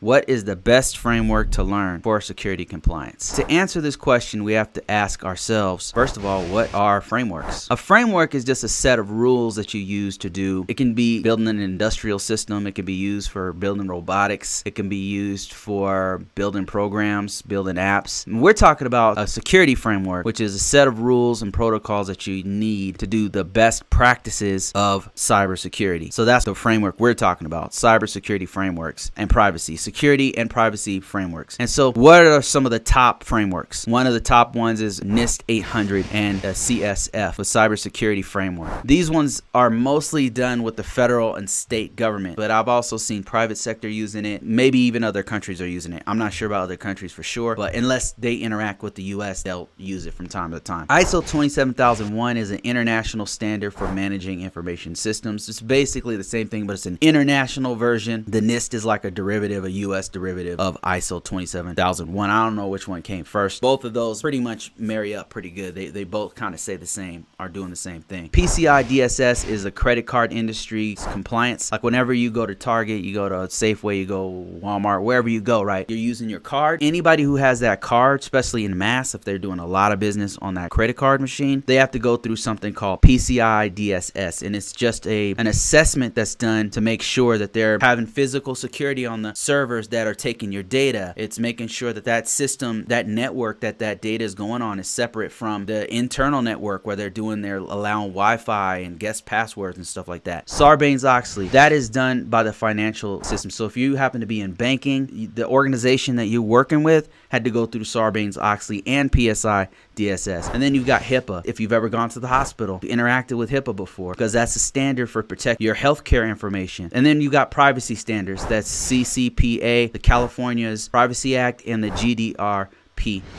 What is the best framework to learn for security compliance? To answer this question, we have to ask ourselves, first of all, what are frameworks? A framework is just a set of rules that you use to do. It can be building an industrial system. It can be used for building robotics. It can be used for building programs, building apps. And we're talking about a security framework, which is a set of rules and protocols that you need to do the best practices of cybersecurity. So that's the framework we're talking about, cybersecurity frameworks and privacy, security and privacy frameworks. And so what are some of the top frameworks? One of the top ones is NIST 800 and CSF, a cybersecurity framework. These ones are mostly done with the federal and state government, but I've also seen private sector using it. Maybe even other countries are using it. I'm not sure about other countries for sure, but unless they interact with the US, they'll use it from time to time. ISO 27001 is an international standard for managing information systems. It's basically the same thing, but it's an international version. The NIST is like a derivative, a US derivative of ISO 27001. I don't know which one came first. Both of those pretty much marry up pretty good. They both kind of say the same, are doing the same thing. PCI DSS is a credit card industry compliance. Like whenever you go to Target, you go to Safeway, you go Walmart, wherever you go, right? You're using your card. Anybody who has that card, especially in mass, if they're doing a lot of business on that credit card machine, they have to go through something called PCI DSS. And it's just an assessment that's done to make sure that they're having physical security on the servers that are taking your data. It's making sure that that system, that network that data is going on is separate from the internal network where they're doing their allowing Wi-Fi and guest passwords and stuff like that. Sarbanes-Oxley, that is done by the financial system. So if you happen to be in banking, the organization that you're working with had to go through Sarbanes-Oxley and PCI DSS. And then you've got HIPAA. If you've ever gone to the hospital, you interacted with HIPAA before, because that's a standard for protect your healthcare information. And then you got privacy standards. That's CCPA, the California's Privacy Act, and the GDPR,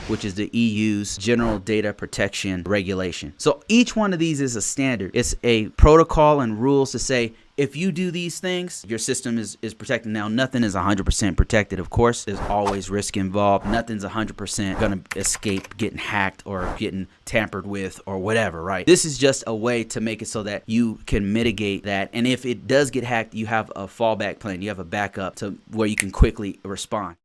which is the EU's General Data Protection Regulation. So each one of these is a standard. It's a protocol and rules to say, if you do these things, your system is protected. Now, nothing is 100% protected, of course. There's always risk involved. Nothing's 100% going to escape getting hacked or getting tampered with or whatever, right? This is just a way to make it so that you can mitigate that. And if it does get hacked, you have a fallback plan. You have a backup to where you can quickly respond.